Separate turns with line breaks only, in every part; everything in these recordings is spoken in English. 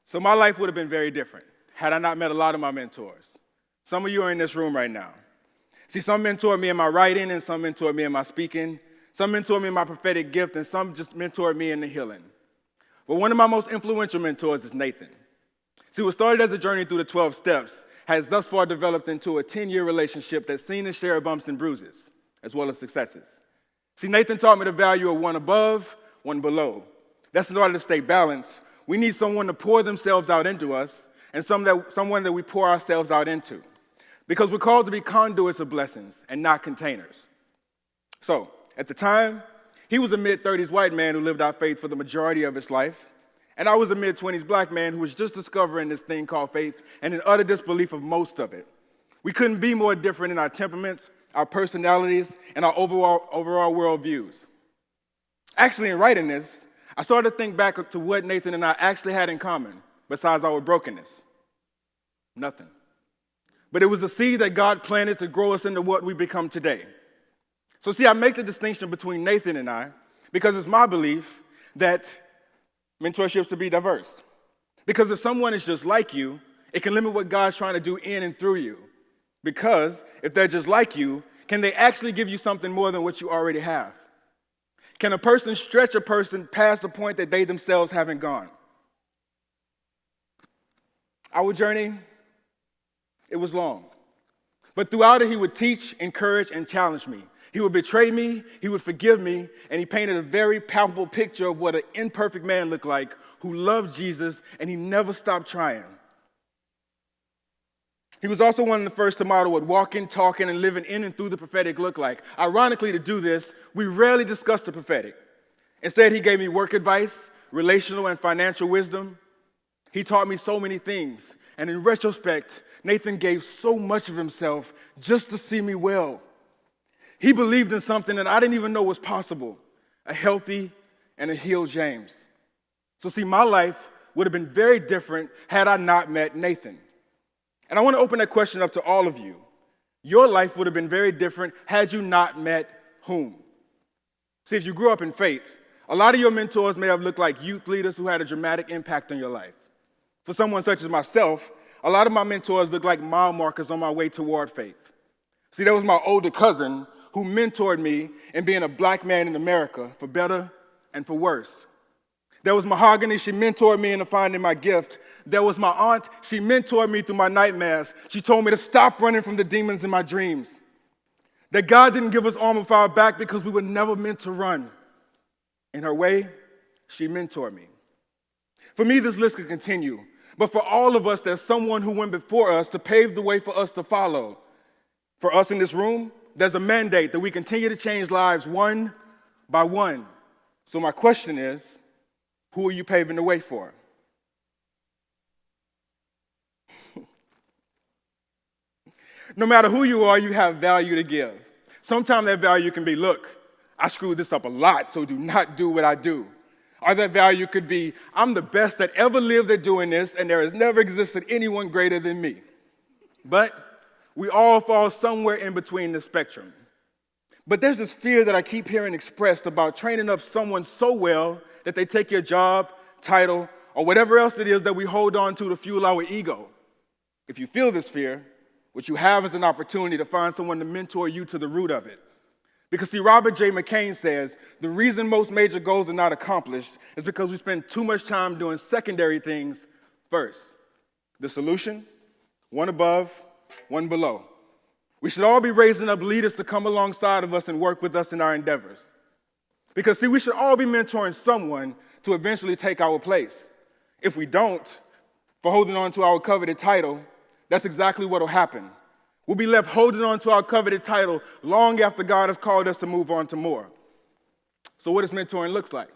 So my life would have been very different had I not met a lot of my mentors. Some of you are in this room right now. See, some mentored me in my writing, and some mentored me in my speaking. Some mentored me in my prophetic gift, and some just mentored me in the healing. But one of my most influential mentors is Nathan. See, what started as a journey through the 12 steps has thus far developed into a 10-year relationship that's seen its share of bumps and bruises, as well as successes. See, Nathan taught me the value of one above, one below. That's in order to stay balanced. We need someone to pour themselves out into us, and someone that we pour ourselves out into. Because we're called to be conduits of blessings and not containers. So, at the time, he was a mid-30s white man who lived out faith for the majority of his life, and I was a mid-20s black man who was just discovering this thing called faith and in utter disbelief of most of it. We couldn't be more different in our temperaments, our personalities, and our overall worldviews. Actually, in writing this, I started to think back to what Nathan and I actually had in common, besides our brokenness. Nothing. But it was a seed that God planted to grow us into what we become today. So see, I make the distinction between Nathan and I because it's my belief that mentorships should be diverse. Because if someone is just like you, it can limit what God's trying to do in and through you. Because if they're just like you, can they actually give you something more than what you already have? Can a person stretch a person past the point that they themselves haven't gone? Our journey, it was long. But throughout it, he would teach, encourage, and challenge me. He would betray me, he would forgive me, and he painted a very palpable picture of what an imperfect man looked like who loved Jesus, and he never stopped trying. He was also one of the first to model what walking, talking, and living in and through the prophetic look like. Ironically, to do this, we rarely discussed the prophetic. Instead, he gave me work advice, relational and financial wisdom. He taught me so many things, and in retrospect, Nathan gave so much of himself just to see me well. He believed in something that I didn't even know was possible, a healthy and a healed James. So see, my life would have been very different had I not met Nathan. And I want to open that question up to all of you. Your life would have been very different had you not met whom? See, if you grew up in faith, a lot of your mentors may have looked like youth leaders who had a dramatic impact on your life. For someone such as myself, a lot of my mentors look like mile markers on my way toward faith. See, there was my older cousin who mentored me in being a black man in America, for better and for worse. There was Mahogany, she mentored me into finding my gift. There was my aunt, she mentored me through my nightmares. She told me to stop running from the demons in my dreams. That God didn't give us armor for our back because we were never meant to run. In her way, she mentored me. For me, this list could continue. But for all of us, there's someone who went before us to pave the way for us to follow. For us in this room, there's a mandate that we continue to change lives one by one. So my question is, who are you paving the way for? No matter who you are, you have value to give. Sometimes that value can be, look, I screwed this up a lot, so do not do what I do. Or that value could be, I'm the best that ever lived at doing this, and there has never existed anyone greater than me. But we all fall somewhere in between the spectrum. But there's this fear that I keep hearing expressed about training up someone so well that they take your job, title, or whatever else it is that we hold on to fuel our ego. If you feel this fear, what you have is an opportunity to find someone to mentor you to the root of it. Because see, Robert J. McCain says, the reason most major goals are not accomplished is because we spend too much time doing secondary things first. The solution, one above, one below. We should all be raising up leaders to come alongside of us and work with us in our endeavors. Because see, we should all be mentoring someone to eventually take our place. If we don't, for holding on to our coveted title, that's exactly what will happen. We'll be left holding on to our coveted title long after God has called us to move on to more. So what does mentoring look like?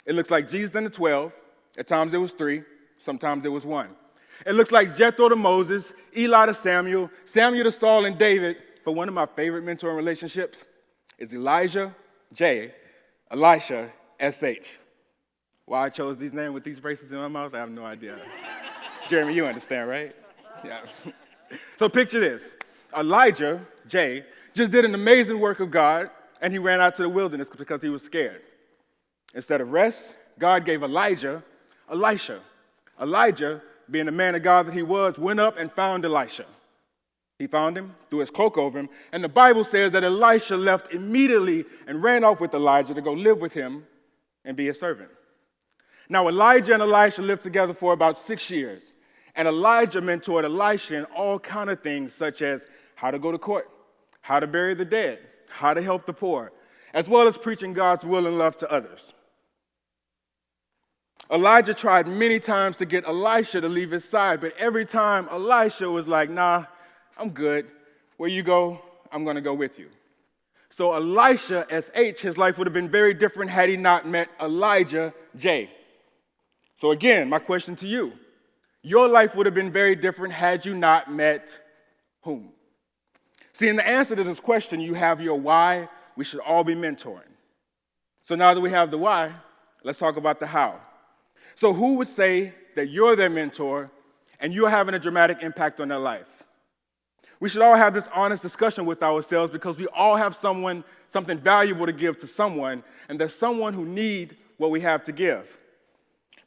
It looks like Jesus and the 12. At times it was 3, sometimes it was 1. It looks like Jethro to Moses, Eli to Samuel, Samuel to Saul and David. But one of my favorite mentoring relationships is Elijah, J, Elisha, SH. Why I chose these names with these braces in my mouth, I have no idea. Jeremy, you understand, right? Yeah. So picture this. Elijah, J, just did an amazing work of God, and he ran out to the wilderness because he was scared. Instead of rest, God gave Elijah Elisha. Elijah, being the man of God that he was, went up and found Elisha. He found him, threw his cloak over him, and the Bible says that Elisha left immediately and ran off with Elijah to go live with him and be a servant. Now, Elijah and Elisha lived together for about 6 years, and Elijah mentored Elisha in all kinds of things, such as how to go to court, how to bury the dead, how to help the poor, as well as preaching God's will and love to others. Elijah tried many times to get Elisha to leave his side, but every time Elisha was like, nah, I'm good. Where you go, I'm going to go with you. So Elisha, S.H., his life would have been very different had he not met Elijah, J. So again, my question to you, your life would have been very different had you not met whom? See, in the answer to this question, you have your why. We should all be mentoring. So now that we have the why, let's talk about the how. So who would say that you're their mentor and you're having a dramatic impact on their life? We should all have this honest discussion with ourselves because we all have something valuable to give to someone, and there's someone who needs what we have to give.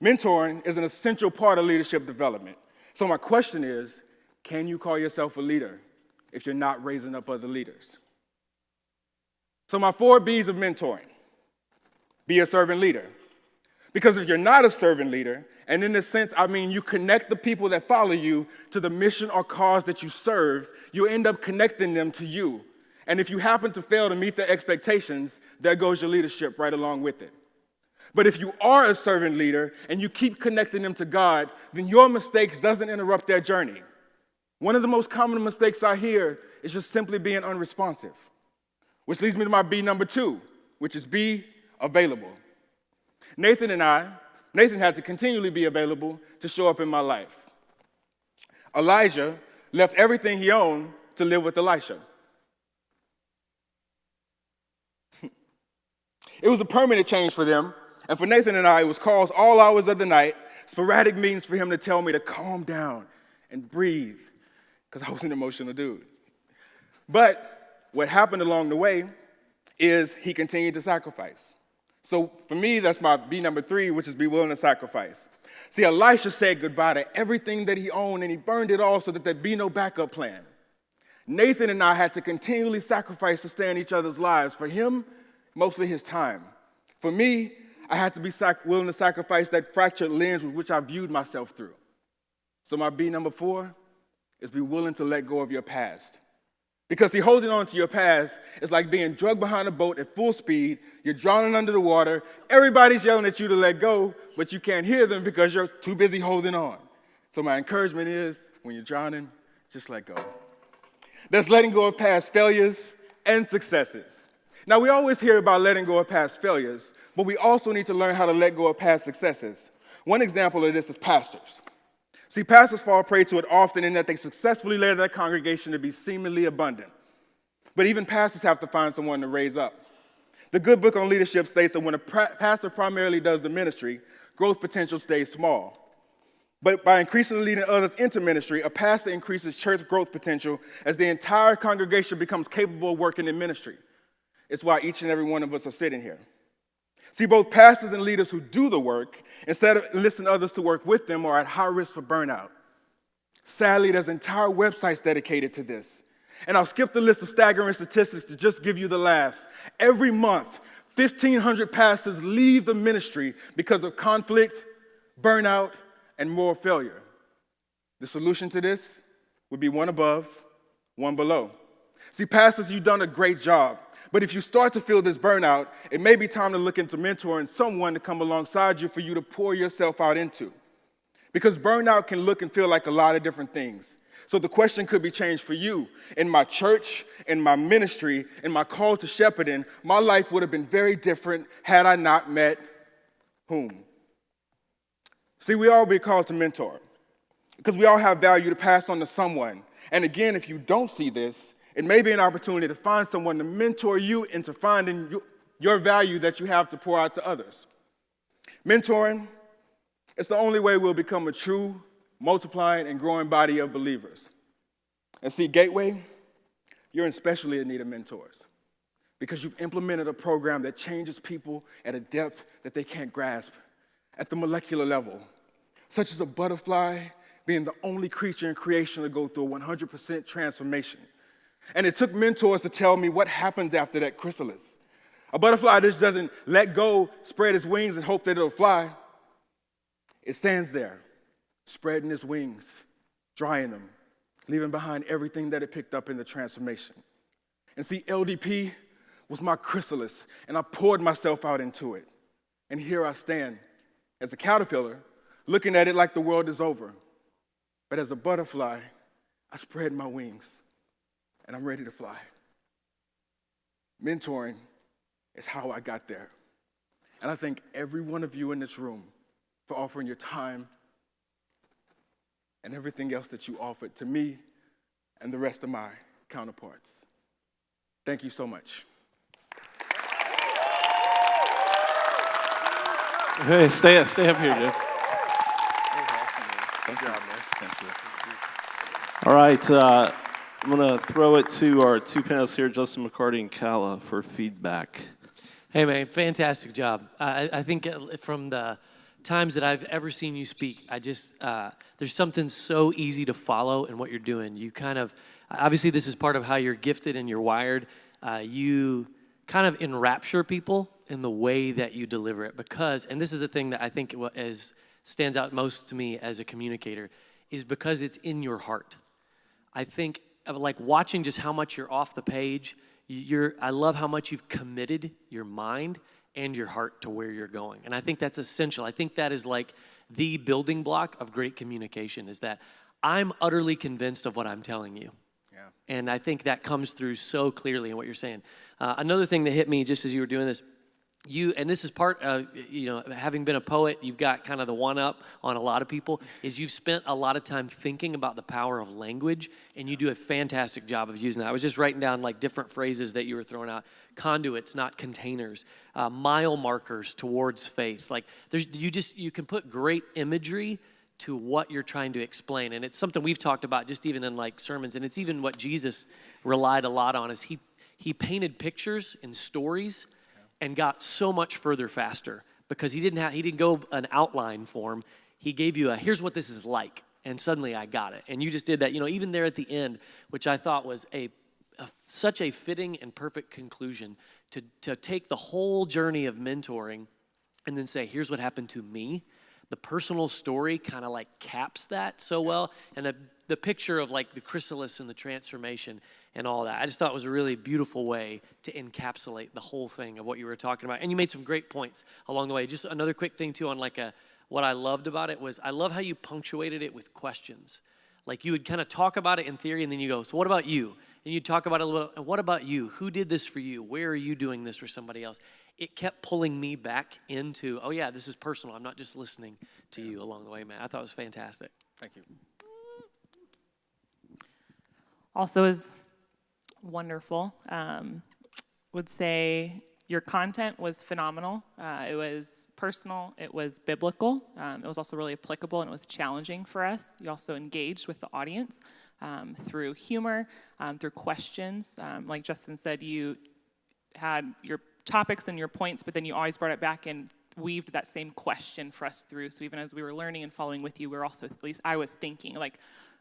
Mentoring is an essential part of leadership development. So my question is, can you call yourself a leader if you're not raising up other leaders? So my 4 B's of mentoring. Be a servant leader. Because if you're not a servant leader, and in this sense, I mean you connect the people that follow you to the mission or cause that you serve, you end up connecting them to you. And if you happen to fail to meet their expectations, there goes your leadership right along with it. But if you are a servant leader and you keep connecting them to God, then your mistakes doesn't interrupt their journey. One of the most common mistakes I hear is just simply being unresponsive, which leads me to my B number 2, which is be available. Nathan had to continually be available to show up in my life. Elijah left everything he owned to live with Elisha. It was a permanent change for them, and for Nathan and I, it was calls all hours of the night, sporadic meetings for him to tell me to calm down and breathe, because I was an emotional dude. But what happened along the way is he continued to sacrifice. So for me, that's my B number 3, which is be willing to sacrifice. See, Elisha said goodbye to everything that he owned, and he burned it all so that there'd be no backup plan. Nathan and I had to continually sacrifice to stay in each other's lives. For him, mostly his time. For me, I had to be willing to sacrifice that fractured lens with which I viewed myself through. So my B number 4 is be willing to let go of your past. Because, see, holding on to your past is like being drugged behind a boat at full speed. You're drowning under the water. Everybody's yelling at you to let go, but you can't hear them because you're too busy holding on. So my encouragement is, when you're drowning, just let go. That's letting go of past failures and successes. Now, we always hear about letting go of past failures, but we also need to learn how to let go of past successes. One example of this is pastors. See, pastors fall prey to it often in that they successfully led their congregation to be seemingly abundant. But even pastors have to find someone to raise up. The good book on leadership states that when a pastor primarily does the ministry, growth potential stays small. But by increasingly leading others into ministry, a pastor increases church growth potential as the entire congregation becomes capable of working in ministry. It's why each and every one of us are sitting here. See, both pastors and leaders who do the work, instead of enlisting others to work with them, are at high risk for burnout. Sadly, there's entire websites dedicated to this. And I'll skip the list of staggering statistics to just give you the laughs. Every month, 1,500 pastors leave the ministry because of conflict, burnout, and moral failure. The solution to this would be one above, one below. See, pastors, you've done a great job. But if you start to feel this burnout, it may be time to look into mentoring someone to come alongside you for you to pour yourself out into. Because burnout can look and feel like a lot of different things. So the question could be changed for you. In my church, in my ministry, in my call to shepherding, my life would have been very different had I not met whom? See, we all be called to mentor because we all have value to pass on to someone. And again, if you don't see this, it may be an opportunity to find someone to mentor you into finding your value that you have to pour out to others. Mentoring, it's the only way we'll become a true, multiplying, and growing body of believers. And see, Gateway, you're especially in need of mentors because you've implemented a program that changes people at a depth that they can't grasp, at the molecular level. such as a butterfly being the only creature in creation to go through a 100% transformation. And it took mentors to tell me what happens after that chrysalis. A butterfly just doesn't let go, spread its wings, and hope that it'll fly. It stands there, spreading its wings, drying them, leaving behind everything that it picked up in the transformation. And see, LDP was my chrysalis, and I poured myself out into it. And here I stand as a caterpillar, looking at it like the world is over. But as a butterfly, I spread my wings, and I'm ready to fly. Mentoring is how I got there. And I thank every one of you in this room for offering your time and everything else that you offered to me and the rest of my counterparts. Thank you so much.
Hey, stay up here, dude.
Good job, man.
Thank you. All right, I'm going to throw it to our two panelists here, Justin McCarty and Kala, for feedback.
Hey, man, fantastic job. I think from the times that I've ever seen you speak, there's something so easy to follow in what you're doing. You kind of, obviously this is part of how you're gifted and you're wired. You kind of enrapture people in the way that you deliver it because, and this is the thing that I think stands out most to me as a communicator, is because it's in your heart. I think of like watching just how much you're off the page. I love how much you've committed your mind and your heart to where you're going. And I think that's essential. I think that is like the building block of great communication is that I'm utterly convinced of what I'm telling you.
Yeah.
And I think that comes through so clearly in what you're saying. Another thing that hit me just as you were doing this, and this is part of, having been a poet, you've got kind of the one up on a lot of people, is you've spent a lot of time thinking about the power of language, and you do a fantastic job of using that. I was just writing down like different phrases that you were throwing out. Conduits, not containers. Mile markers towards faith. Like you can put great imagery to what you're trying to explain. And it's something we've talked about just even in like sermons, and it's even what Jesus relied a lot on is he painted pictures and stories and got so much further faster because he didn't go an outline form. He gave you here's what this is like, and suddenly I got it. And you just did that, even there at the end, which I thought was such a fitting and perfect conclusion to take the whole journey of mentoring and then say, here's what happened to me. The personal story kind of like caps that so well, and the picture of like the chrysalis and the transformation and all that. I just thought it was a really beautiful way to encapsulate the whole thing of what you were talking about. And you made some great points along the way. Just another quick thing too on what I loved about it was I love how you punctuated it with questions. Like you would kind of talk about it in theory and then you go, so what about you? And you talk about it a little, and what about you? Who did this for you? Where are you doing this for somebody else? It kept pulling me back into, oh yeah, this is personal. I'm not just listening to you along the way, man. I thought it was fantastic.
Thank you.
Also is wonderful. Would say your content was phenomenal. It was personal. It was biblical. It was also really applicable, and it was challenging for us. You also engaged with the audience through humor, through questions. Like Justin said, you had your topics and your points, but then you always brought it back and weaved that same question for us through. So even as we were learning and following with you, we were also, at least I was thinking, like,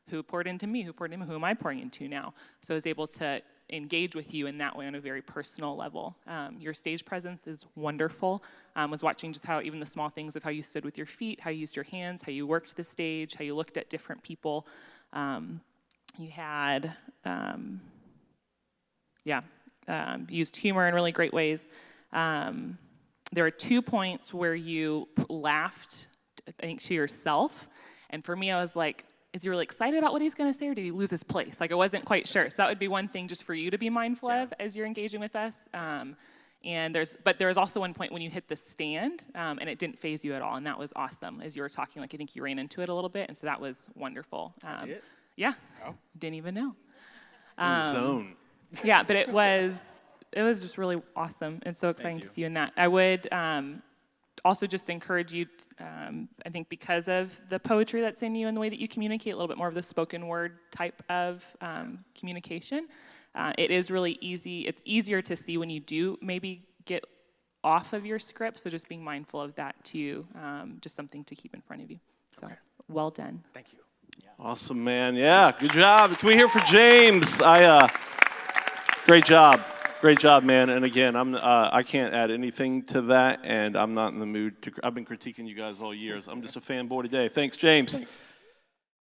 who poured into me? Who poured into me? Who am I pouring into now? So I was able to engage with you in that way on a very personal level. Your stage presence is wonderful. Was watching just how even the small things of how you stood with your feet, how you used your hands, how you worked the stage, how you looked at different people. You had, used humor in really great ways. There are 2 points where you laughed, I think, to yourself. And for me, I was like, is he really excited about what he's going to say, or did he lose his place? Like, I wasn't quite sure. So that would be one thing just for you to be mindful of as you're engaging with us. But there was also one point when you hit the stand, and it didn't faze you at all, and that was awesome. As you were talking, like, I think you ran into it a little bit, and so that was wonderful.
Did?
Yeah.
Oh.
Didn't even know.
Zone.
Yeah, but it was just really awesome and so exciting to see you in that. I would also just encourage you, I think because of the poetry that's in you and the way that you communicate, a little bit more of the spoken word type of communication. It is really easy. It's easier to see when you do maybe get off of your script, so just being mindful of that too, just something to keep in front of you. So, well done.
Thank you.
Awesome, man. Yeah, good job. Can we hear for James? Great job. Great job, man. And again, I can't add anything to that, and I'm not in the mood to. I've been critiquing you guys all years. I'm just a fanboy today. Thanks, James.